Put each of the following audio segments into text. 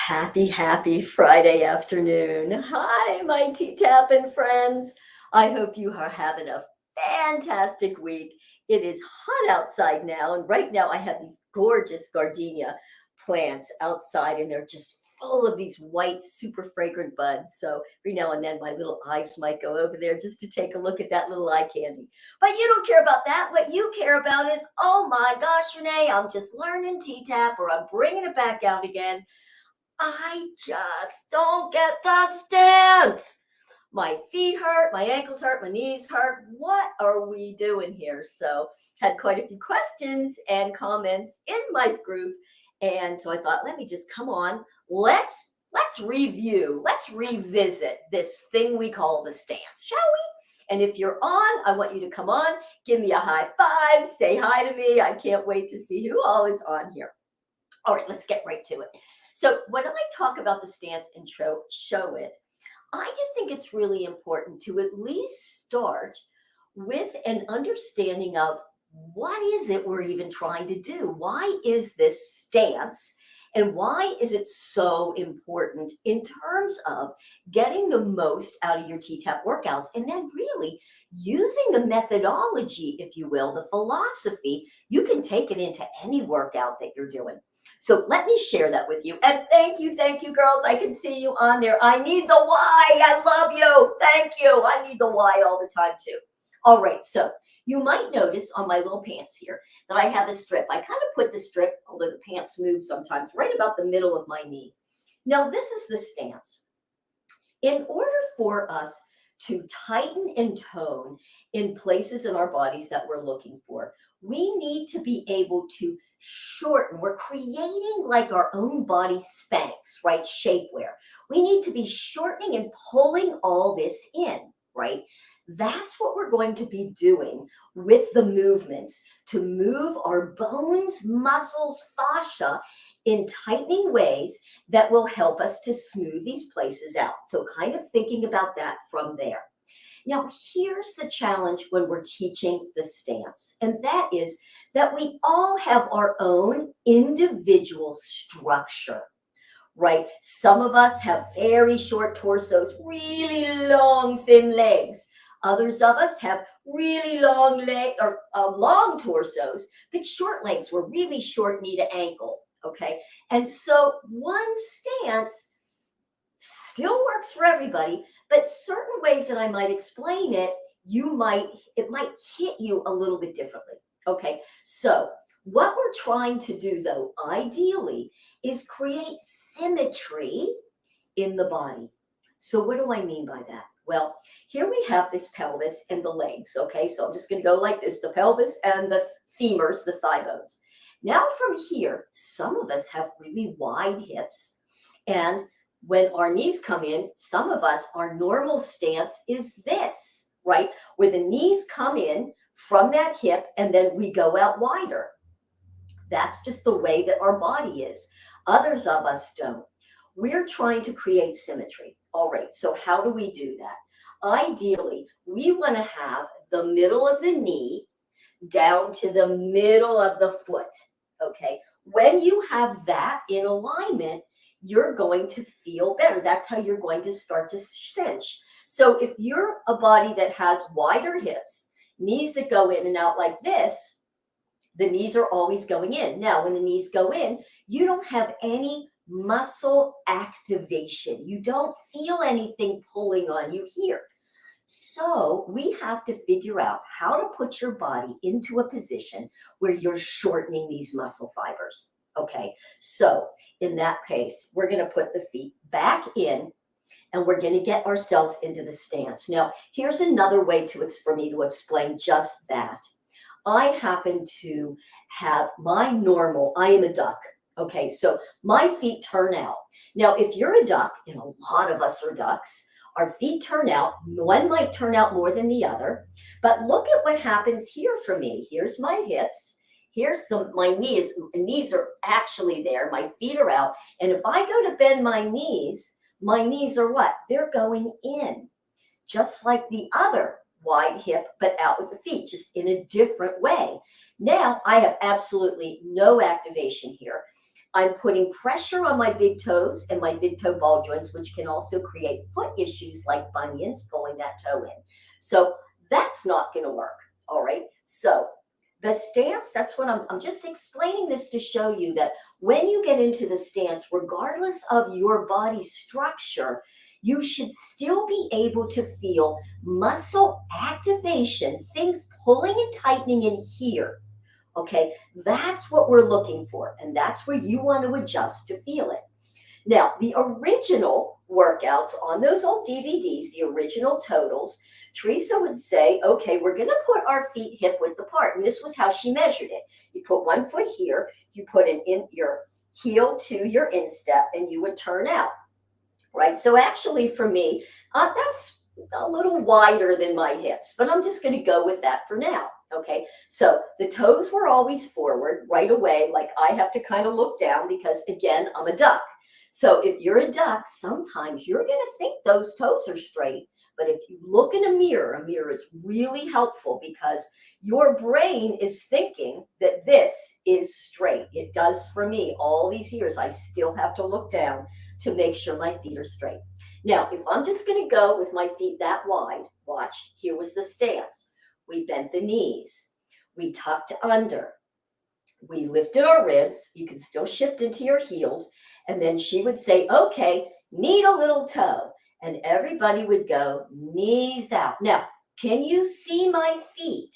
Happy Friday afternoon. Hi, my T-Tapping friends. I hope you are having a fantastic week. It is hot outside now, and right now I have these gorgeous gardenia plants outside, and they're just full of these white, super fragrant buds. So every now and then my little eyes might go over there just to take a look at that little eye candy. But you don't care about that. What you care about is, oh my gosh, Renee, I'm just learning T-Tap, or I'm bringing it back out again. I just don't get the stance. My feet hurt, my ankles hurt, my knees hurt. What are we doing here? So, had quite a few questions and comments in my group, and so I thought, let me just come on. Let's review. Let's revisit this thing we call the stance, shall we? And if you're on, I want you to come on, give me a high five, say hi to me. I can't wait to see who all is on here. All right, let's get right to it. So when I talk about the stance and show it, I just think it's really important to at least start with an understanding of what is it we're even trying to do? Why is this stance? And why is it so important in terms of getting the most out of your T-Tap workouts? And then really using the methodology, if you will, the philosophy, you can take it into any workout that you're doing. So let me share that with you. And thank you, girls. I can see you on there. I need the why. I love you. Thank you. I need the why all the time too. All right, so you might notice on my little pants here that I have a strip. I kind of put the strip, although the pants move sometimes, right about the middle of my knee. Now, this is the stance. In order for us to tighten and tone in places in our bodies that we're looking for, we need to be able to shorten. We're creating like our own body Spanx, right? Shapewear. We need to be shortening and pulling all this in, right? That's what we're going to be doing with the movements to move our bones, muscles, fascia in tightening ways that will help us to smooth these places out. So kind of thinking about that from there. Now, here's the challenge when we're teaching the stance, and that is that we all have our own individual structure, right? Some of us have very short torsos, really long, thin legs. Others of us have really long long torsos, but short legs. We're really short knee to ankle, okay? And so one stance still works for everybody, but certain ways that I might explain it, it might hit you a little bit differently. Okay, so what we're trying to do though, ideally, is create symmetry in the body. So what do I mean by that? Well, here we have this pelvis and the legs. Okay, so I'm just going to go like this, the pelvis and the femurs, the thigh bones. Now from here, some of us have really wide hips, and when our knees come in, some of us, our normal stance is this, right? Where the knees come in from that hip and then we go out wider. That's just the way that our body is. Others of us don't. We're trying to create symmetry. All right, so how do we do that? Ideally, we want to have the middle of the knee down to the middle of the foot, okay? When you have that in alignment, you're going to feel better. That's how you're going to start to cinch. So if you're a body that has wider hips, knees that go in and out like this, the knees are always going in. Now, when the knees go in, you don't have any muscle activation. You don't feel anything pulling on you here. So we have to figure out how to put your body into a position where you're shortening these muscle fibers. Okay, so in that case, we're going to put the feet back in and we're going to get ourselves into the stance. Now, here's another way for me to explain just that. I happen to have I am a duck. Okay, so my feet turn out. Now, if you're a duck, and a lot of us are ducks, our feet turn out. One might turn out more than the other. But look at what happens here for me. Here's my hips. Here's my knees. Knees are actually there. My feet are out. And if I go to bend my knees are what? They're going in. Just like the other wide hip, but out with the feet, just in a different way. Now I have absolutely no activation here. I'm putting pressure on my big toes and my big toe ball joints, which can also create foot issues like bunions, pulling that toe in. So that's not going to work. All right. So the stance, that's what I'm just explaining this to show you that when you get into the stance, regardless of your body structure, you should still be able to feel muscle activation, things pulling and tightening in here. Okay, that's what we're looking for, and that's where you want to adjust to feel it. Now, the original workouts on those old DVDs, the original totals, Teresa would say, okay, we're going to put our feet hip width apart. And this was how she measured it. You put one foot here, you put your heel to your instep, and you would turn out, right? So actually for me, that's a little wider than my hips, but I'm just going to go with that for now. Okay, so the toes were always forward right away. Like I have to kind of look down because, again, I'm a duck. So if you're a duck, sometimes you're going to think those toes are straight. But if you look in a mirror is really helpful because your brain is thinking that this is straight. It does for me all these years. I still have to look down to make sure my feet are straight. Now, if I'm just going to go with my feet that wide, watch, here was the stance. We bent the knees. We tucked under. We lifted our ribs. You can still shift into your heels. And then she would say, okay, knead a little toe. And everybody would go knees out. Now, can you see my feet?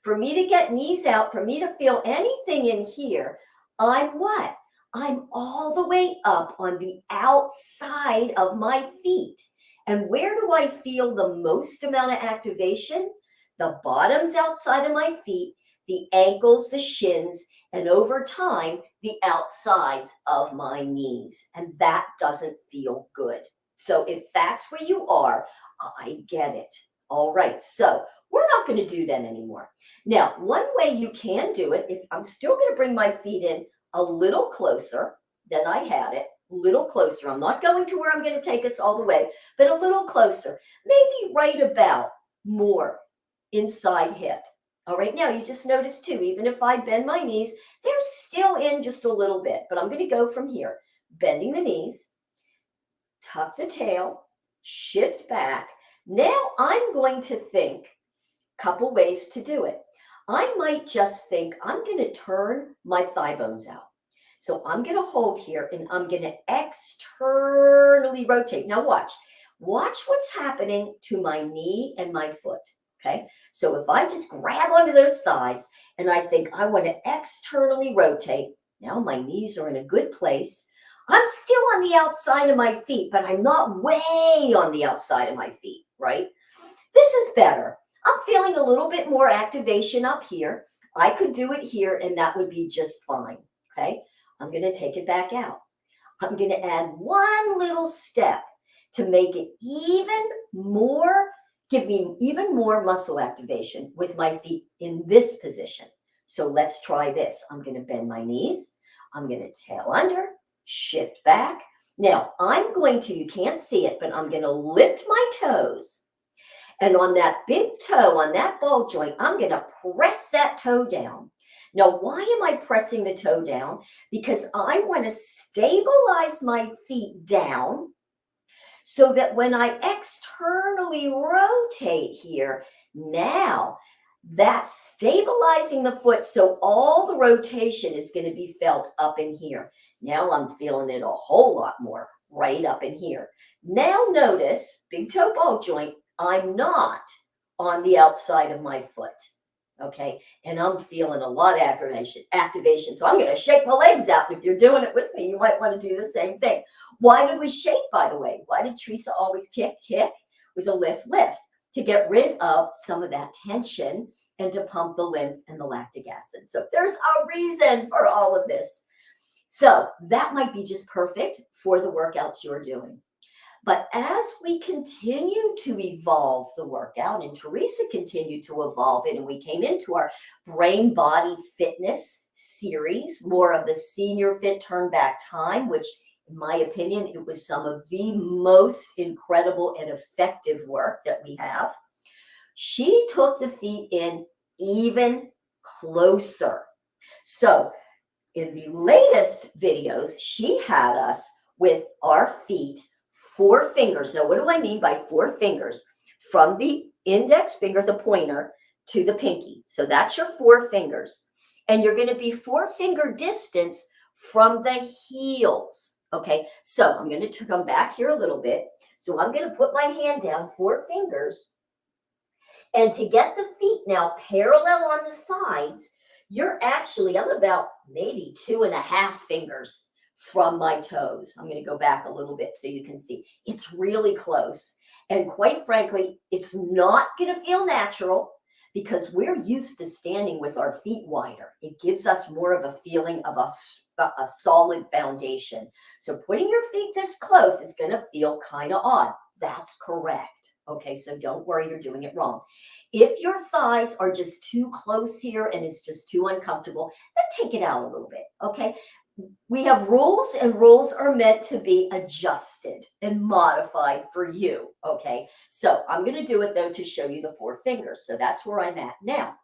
For me to get knees out, for me to feel anything in here, I'm what? I'm all the way up on the outside of my feet. And where do I feel the most amount of activation? The bottoms outside of my feet, the ankles, the shins, and over time, the outsides of my knees. And that doesn't feel good. So if that's where you are, I get it. All right, so we're not going to do that anymore. Now, one way you can do it, if I'm still going to bring my feet in a little closer than I had it, a little closer. I'm not going to where I'm going to take us all the way, but a little closer, maybe right about more inside hip. All right, now you just notice too, even if I bend my knees, they're still in just a little bit, but I'm going to go from here, bending the knees, tuck the tail, shift back. Now I'm going to think a couple ways to do it. I might just think I'm going to turn my thigh bones out. So I'm going to hold here and I'm going to externally rotate. Now watch what's happening to my knee and my foot. Okay, so if I just grab onto those thighs and I think I want to externally rotate, now my knees are in a good place. I'm still on the outside of my feet, but I'm not way on the outside of my feet, right? This is better. I'm feeling a little bit more activation up here. I could do it here and that would be just fine, okay? I'm going to take it back out. I'm going to add one little step to make it even more, give me even more muscle activation with my feet in this position. So let's try this. I'm going to bend my knees. I'm going to tail under, shift back. Now I'm going to, you can't see it, but I'm going to lift my toes. And on that big toe, on that ball joint, I'm going to press that toe down. Now, why am I pressing the toe down? Because I want to stabilize my feet down so that when I externally rotate here, now that's stabilizing the foot. So all the rotation is going to be felt up in here. Now I'm feeling it a whole lot more right up in here. Now notice, big toe ball joint, I'm not on the outside of my foot. Okay, and I'm feeling a lot of activation. So I'm going to shake my legs out. And if you're doing it with me, you might want to do the same thing. Why did we shake, by the way? Why did Teresa always kick with a lift? To get rid of some of that tension and to pump the lymph and the lactic acid. So there's a reason for all of this. So that might be just perfect for the workouts you're doing. But as we continue to evolve the workout, and Teresa continued to evolve it, and we came into our brain body fitness series, more of the senior fit turn back time, which in my opinion, it was some of the most incredible and effective work that we have. She took the feet in even closer. So in the latest videos, she had us with our feet, 4 fingers. Now, what do I mean by 4 fingers? From the index finger, the pointer, to the pinky. So that's your 4 fingers. And you're going to be 4-finger distance from the heels. Okay, so I'm going to come back here a little bit. So I'm going to put my hand down, 4 fingers. And to get the feet now parallel on the sides, I'm about maybe 2.5 fingers from my toes. I'm going to go back a little bit so you can see. It's really close. And quite frankly, it's not going to feel natural because we're used to standing with our feet wider. It gives us more of a feeling of a solid foundation. So putting your feet this close is going to feel kind of odd. That's correct. Okay, so don't worry, you're doing it wrong. If your thighs are just too close here and it's just too uncomfortable, then take it out a little bit, okay? We have rules, and rules are meant to be adjusted and modified for you, okay? So I'm going to do it, though, to show you the 4 fingers. So that's where I'm at. Now,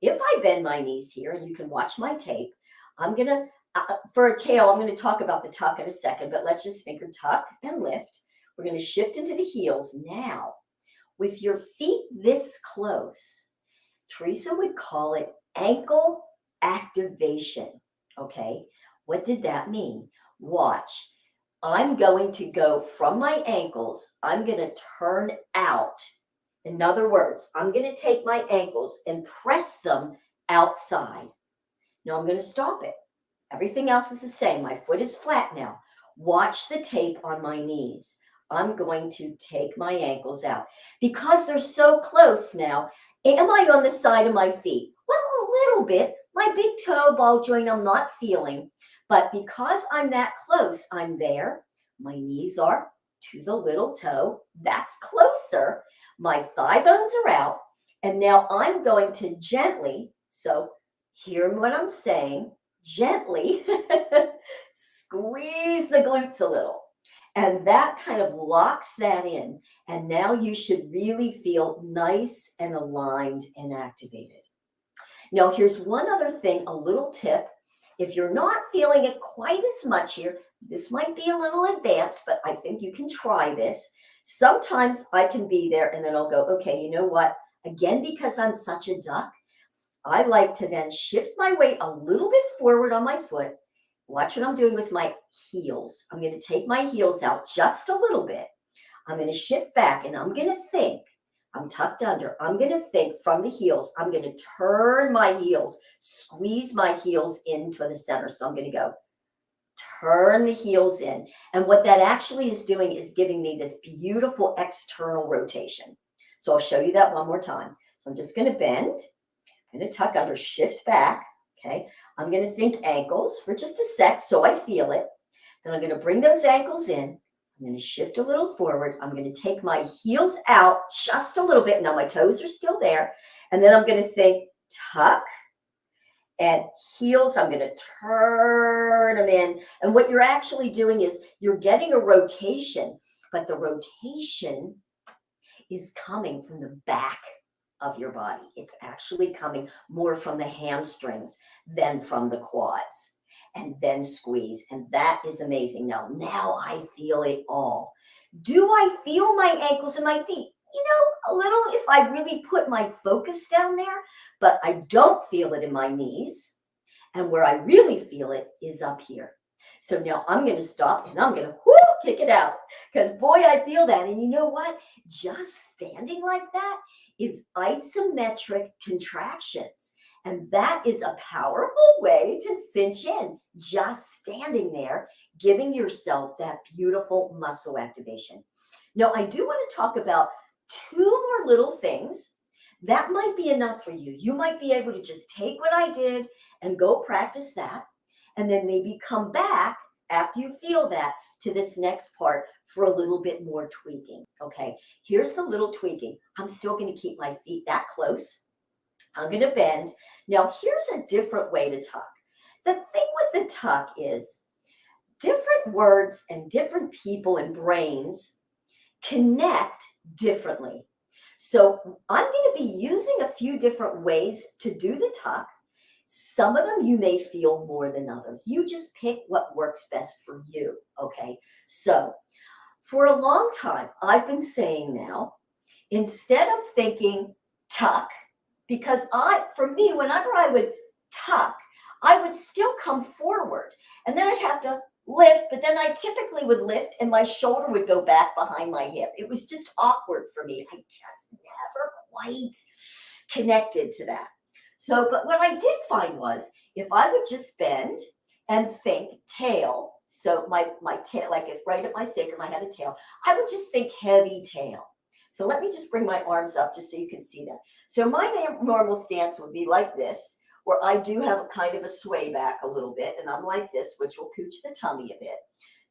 if I bend my knees here, and you can watch my tape, I'm going to, for a tail, I'm going to talk about the tuck in a second, but let's just finger tuck and lift. We're going to shift into the heels now. With your feet this close, Teresa would call it ankle activation, okay? What did that mean? Watch. I'm going to go from my ankles. I'm going to turn out. In other words, I'm going to take my ankles and press them outside. Now I'm going to stop it. Everything else is the same. My foot is flat now. Watch the tape on my knees. I'm going to take my ankles out. Because they're so close now, am I on the side of my feet? Well, a little bit. My big toe ball joint I'm not feeling. But because I'm that close, I'm there. My knees are to the little toe. That's closer. My thigh bones are out. And now I'm going to gently, so hear what I'm saying, gently squeeze the glutes a little. And that kind of locks that in. And now you should really feel nice and aligned and activated. Now, here's one other thing, a little tip. If you're not feeling it quite as much here, this might be a little advanced, but I think you can try this. Sometimes I can be there and then I'll go, okay, you know what? Again, because I'm such a duck, I like to then shift my weight a little bit forward on my foot. Watch what I'm doing with my heels. I'm going to take my heels out just a little bit. I'm going to shift back and I'm going to think. I'm tucked under. I'm going to think from the heels. I'm going to turn my heels, squeeze my heels into the center. So I'm going to go turn the heels in. And what that actually is doing is giving me this beautiful external rotation. So I'll show you that one more time. So I'm just going to bend. I'm going to tuck under, shift back. Okay, I'm going to think ankles for just a sec so I feel it. Then I'm going to bring those ankles in. I'm going to shift a little forward. I'm going to take my heels out just a little bit. Now my toes are still there. And then I'm going to think tuck and heels. I'm going to turn them in. And what you're actually doing is you're getting a rotation, but the rotation is coming from the back of your body. It's actually coming more from the hamstrings than from the quads. And then squeeze. And that is amazing. Now I feel it all. Do I feel my ankles and my feet? You know, a little if I really put my focus down there, but I don't feel it in my knees. And where I really feel it is up here. So now I'm going to stop and I'm going to kick it out because boy, I feel that. And you know what? Just standing like that is isometric contractions. And that is a powerful way to cinch in, just standing there, giving yourself that beautiful muscle activation. Now, I do want to talk about 2 more little things. That might be enough for you. You might be able to just take what I did and go practice that, and then maybe come back after you feel that to this next part for a little bit more tweaking. Okay, here's the little tweaking. I'm still going to keep my feet that close. I'm going to bend. Now, here's a different way to tuck. The thing with the tuck is different words and different people and brains connect differently. So I'm going to be using a few different ways to do the tuck. Some of them you may feel more than others. You just pick what works best for you, okay? So for a long time, I've been saying now, instead of thinking tuck, because for me, whenever I would tuck, I would still come forward and then I'd have to lift, but then I typically would lift and my shoulder would go back behind my hip. It was just awkward for me. I just never quite connected to that. So, but what I did find was if I would just bend and think tail, so my tail, like if right at my sacrum I had a tail, I would just think heavy tail. So let me just bring my arms up just so you can see that. So my normal stance would be like this, where I do have a kind of a sway back a little bit, and I'm like this, which will pooch the tummy a bit.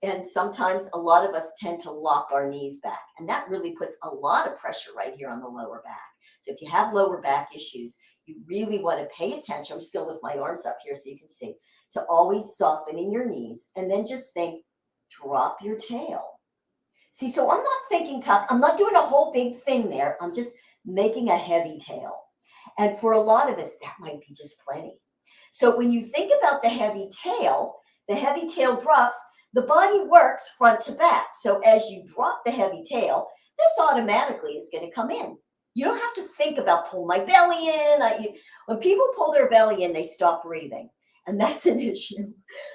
And sometimes a lot of us tend to lock our knees back, and that really puts a lot of pressure right here on the lower back. So if you have lower back issues, you really want to pay attention. I'm just going to lift my arms up here so you can see, to always softening your knees, and then just think, drop your tail. See, so I'm not thinking tuck. I'm not doing a whole big thing there. I'm just making a heavy tail. And for a lot of us, that might be just plenty. So when you think about the heavy tail drops, the body works front to back. So as you drop the heavy tail, this automatically is going to come in. You don't have to think about pull my belly in. When people pull their belly in, they stop breathing. And that's an issue.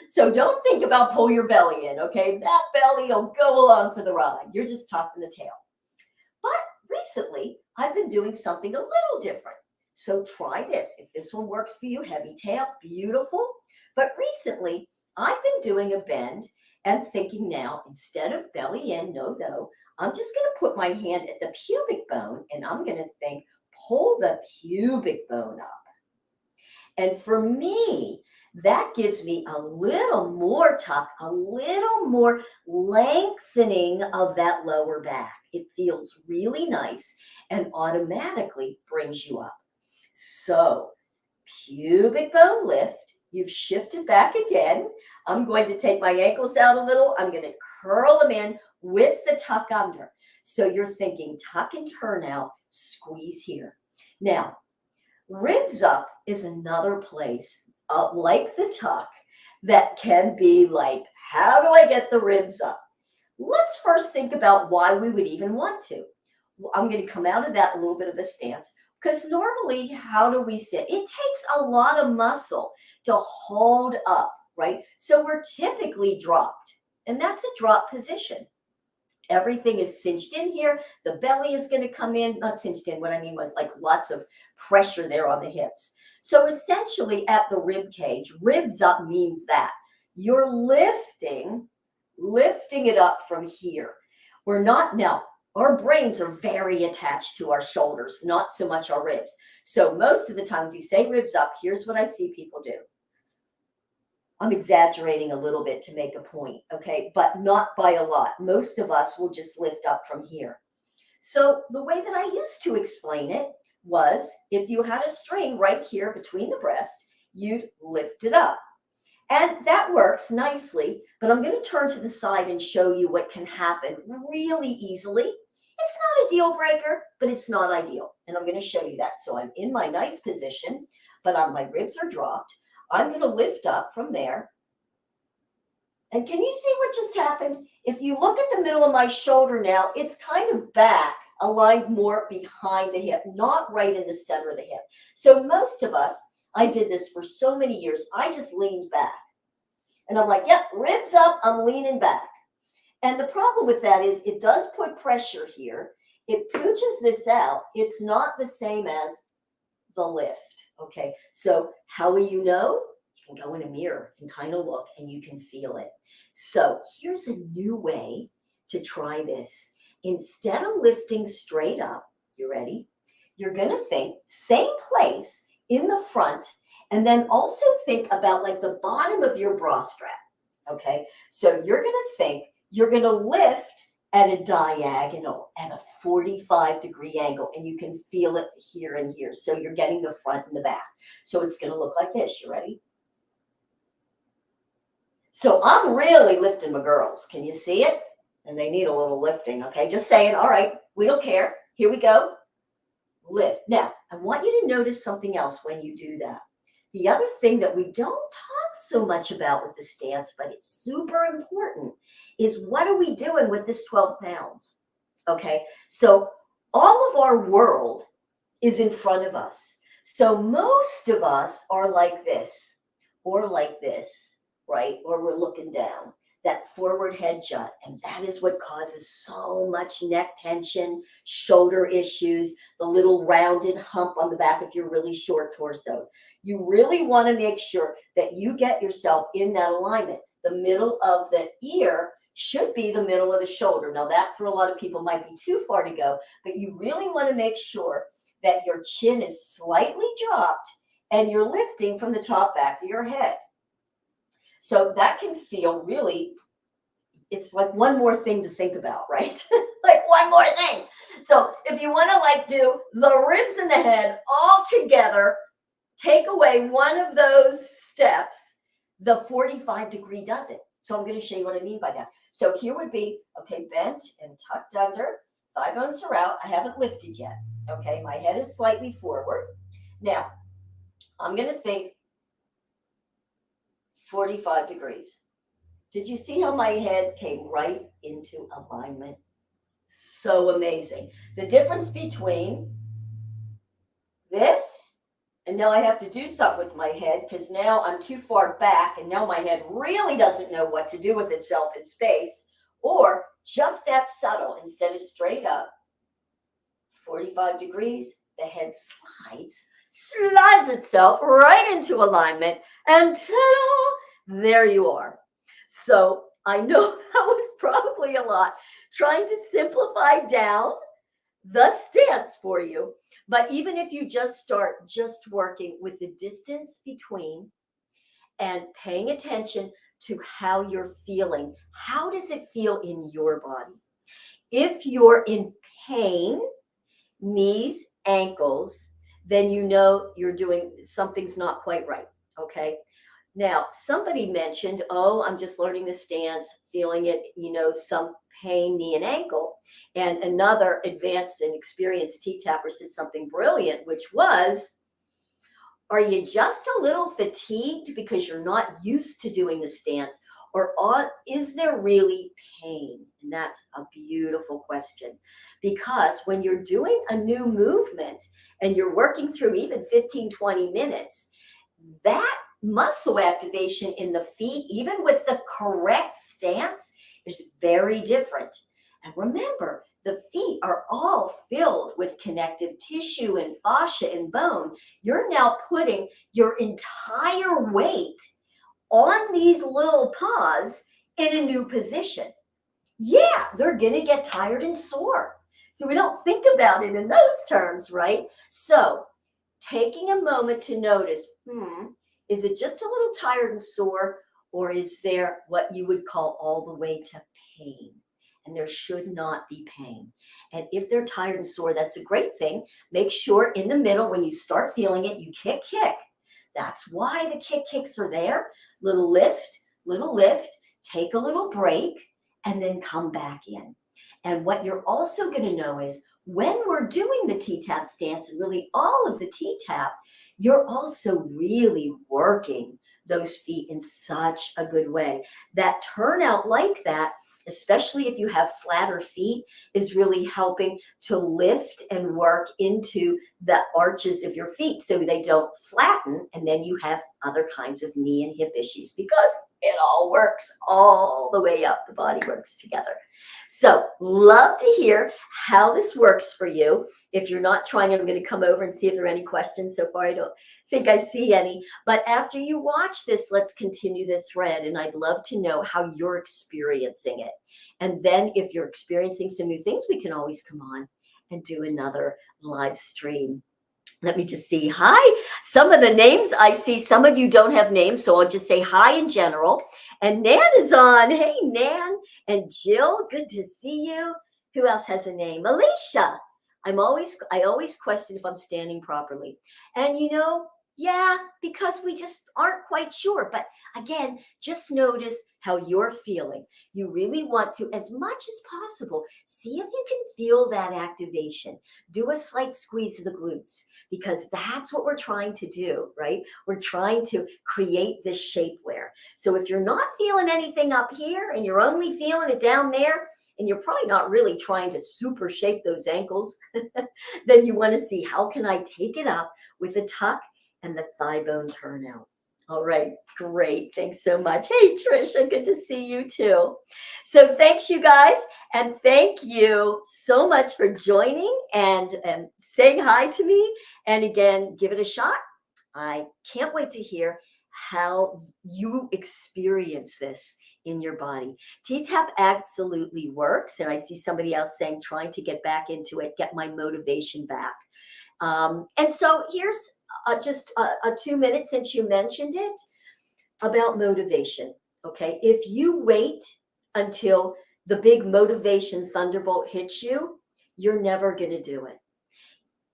So don't think about pull your belly in, okay? That belly will go along for the ride. You're just tucking the tail. But recently, I've been doing something a little different. So try this. If this one works for you, heavy tail, beautiful. But recently, I've been doing a bend and thinking now, instead of belly in, no, I'm just going to put my hand at the pubic bone and I'm going to think, pull the pubic bone up. And for me, that gives me a little more tuck, a little more lengthening of that lower back. It feels really nice and automatically brings you up. So pubic bone lift, you've shifted back again. I'm going to take my ankles out a little. I'm going to curl them in with the tuck under. So you're thinking tuck and turn out, squeeze here. Now, ribs up is another place, like the tuck, that can be like, how do I get the ribs up? Let's first think about why we would even want to. I'm going to come out of that a little bit of a stance, because normally, how do we sit? It takes a lot of muscle to hold up, right? So we're typically dropped, and that's a drop position. Everything is cinched in here. The belly is going to come in, not cinched in. What I mean was like lots of pressure there on the hips. So essentially at the rib cage, ribs up means that you're lifting it up from here. We're not now. Our brains are very attached to our shoulders, not so much our ribs. So most of the time, if you say ribs up, here's what I see people do. I'm exaggerating a little bit to make a point, okay? But not by a lot. Most of us will just lift up from here. So the way that I used to explain it was if you had a string right here between the breast, you'd lift it up. And that works nicely, but I'm going to turn to the side and show you what can happen really easily. It's not a deal breaker, but it's not ideal. And I'm going to show you that. So I'm in my nice position, but my ribs are dropped. I'm going to lift up from there. And can you see what just happened? If you look at the middle of my shoulder now, it's kind of back, aligned more behind the hip, not right in the center of the hip. So most of us, I did this for so many years, I just leaned back. And I'm like, yep, ribs up, I'm leaning back. And the problem with that is it does put pressure here. It pooches this out. It's not the same as the lift. Okay, so how will you know? You can go in a mirror and kind of look and you can feel it. So here's a new way to try this. Instead of lifting straight up, you ready? You're going to think same place in the front, and then also think about like the bottom of your bra strap. Okay, so you're going to think you're going to lift at a diagonal, at a 45-degree angle, and you can feel it here and here. So you're getting the front and the back. So it's going to look like this. You ready? So I'm really lifting my girls. Can you see it? And they need a little lifting, okay? Just saying, all right, we don't care. Here we go. Lift. Now, I want you to notice something else when you do that. The other thing that we don't talk so much about with the stance, but it's super important, is what are we doing with this 12 pounds? Okay, so all of our world is in front of us. So most of us are like this or like this, right? Or we're looking down, that forward head jut. And that is what causes so much neck tension, shoulder issues, the little rounded hump on the back if you're really short torso. You really want to make sure that you get yourself in that alignment. The middle of the ear should be the middle of the shoulder. Now, that for a lot of people might be too far to go, but you really want to make sure that your chin is slightly dropped and you're lifting from the top back of your head. So that can feel really, it's like one more thing to think about, right? Like one more thing. So if you want to like do the ribs in the head all together, take away one of those steps, the 45-degree does it. So I'm going to show you what I mean by that. So here would be, okay, bent and tucked under, thigh bones are out. I haven't lifted yet. Okay, my head is slightly forward. Now, I'm going to think 45 degrees. Did you see how my head came right into alignment? So amazing. The difference between this and now I have to do something with my head because now I'm too far back and now my head really doesn't know what to do with itself in space, or just that subtle, instead of straight up, 45 degrees, the head slides itself right into alignment, and ta-da, there you are. So I know that was probably a lot, trying to simplify down the stance for you. But even if you just start just working with the distance between and paying attention to how you're feeling, how does it feel in your body? If you're in pain, knees, ankles, then you know you're doing something's not quite right. Okay. Now, somebody mentioned, oh, I'm just learning the stance, feeling it, some pain, knee and ankle. And another advanced and experienced T-Tapper said something brilliant, which was, are you just a little fatigued because you're not used to doing the stance? Or is there really pain? And that's a beautiful question. Because when you're doing a new movement and you're working through even 15, 20 minutes, that muscle activation in the feet, even with the correct stance, is very different. And remember, the feet are all filled with connective tissue and fascia and bone. You're now putting your entire weight on these little paws in a new position. Yeah, they're going to get tired and sore. So we don't think about it in those terms, right? So taking a moment to notice, is it just a little tired and sore, or is there what you would call all the way to pain? And there should not be pain. And if they're tired and sore, that's a great thing. Make sure in the middle, when you start feeling it, you kick. That's why the kicks are there. Little lift, take a little break, and then come back in. And what you're also going to know is when we're doing the T-Tapp stance and really all of the T-Tapp, you're also really working those feet in such a good way. That turnout like that, especially if you have flatter feet, is really helping to lift and work into the arches of your feet so they don't flatten, and then you have other kinds of knee and hip issues because it all works all the way up. The body works together. So love to hear how this works for you. If you're not trying, I'm going to come over and see if there are any questions. So far, I don't think I see any. But after you watch this, let's continue the thread. And I'd love to know how you're experiencing it. And then if you're experiencing some new things, we can always come on and do another live stream. Let me just see. Hi. Some of the names I see, some of you don't have names, so I'll just say hi in general. And Nan is on. Hey, Nan. And Jill, good to see you. Who else has a name? Alicia. I always question if I'm standing properly. And Yeah, because we just aren't quite sure. But again, just notice how you're feeling. You really want to, as much as possible, see if you can feel that activation. Do a slight squeeze of the glutes because that's what we're trying to do, right? We're trying to create this shapewear. So if you're not feeling anything up here and you're only feeling it down there, and you're probably not really trying to super shape those ankles, then you want to see how can I take it up with a tuck and the thigh bone turnout. All right, great. Thanks so much. Hey, Trisha, good to see you too. So thanks, you guys. And thank you so much for joining and saying hi to me. And again, give it a shot. I can't wait to hear how you experience this in your body. T-Tapp absolutely works. And I see somebody else saying, trying to get back into it, get my motivation back. And so here's just a 2 minutes since you mentioned it about motivation. Okay. If you wait until the big motivation thunderbolt hits you, you're never going to do it.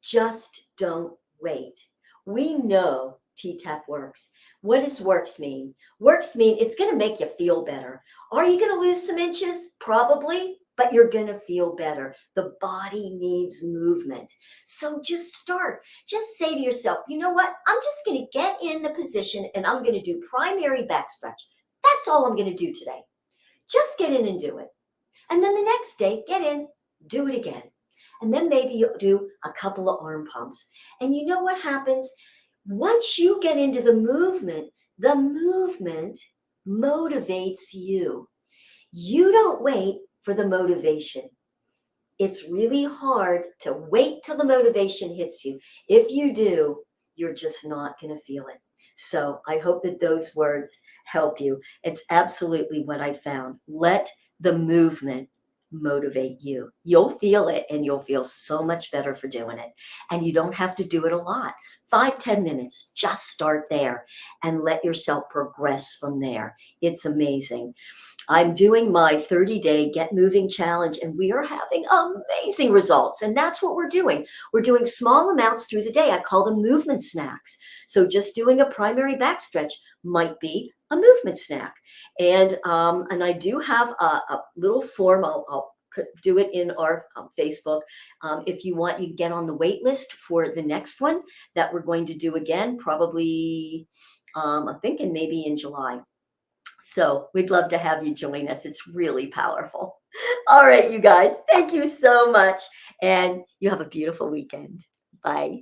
Just don't wait. We know T-Tapp works. What does works mean? Works mean it's going to make you feel better. Are you going to lose some inches? Probably, but you're going to feel better. The body needs movement. So just start. Just say to yourself, you know what? I'm just going to get in the position and I'm going to do primary back stretch. That's all I'm going to do today. Just get in and do it. And then the next day, get in, do it again. And then maybe you'll do a couple of arm pumps. And you know what happens? Once you get into the movement motivates you. You don't wait for the motivation. It's really hard to wait till the motivation hits you. If you do, you're just not going to feel it. So I hope that those words help you. It's absolutely what I found. Let the movement motivate you. You'll feel it and you'll feel so much better for doing it. And you don't have to do it a lot. 5-10 minutes, just start there and let yourself progress from there. It's amazing. I'm doing my 30-day Get Moving Challenge, and we are having amazing results. And that's what we're doing. We're doing small amounts through the day. I call them movement snacks. So just doing a primary back stretch might be a movement snack. And I do have a little form. I'll do it in our Facebook. If you want, you can get on the wait list for the next one that we're going to do again, probably, I'm thinking maybe in July. So we'd love to have you join us. It's really powerful. All right, you guys, thank you so much. And you have a beautiful weekend. Bye.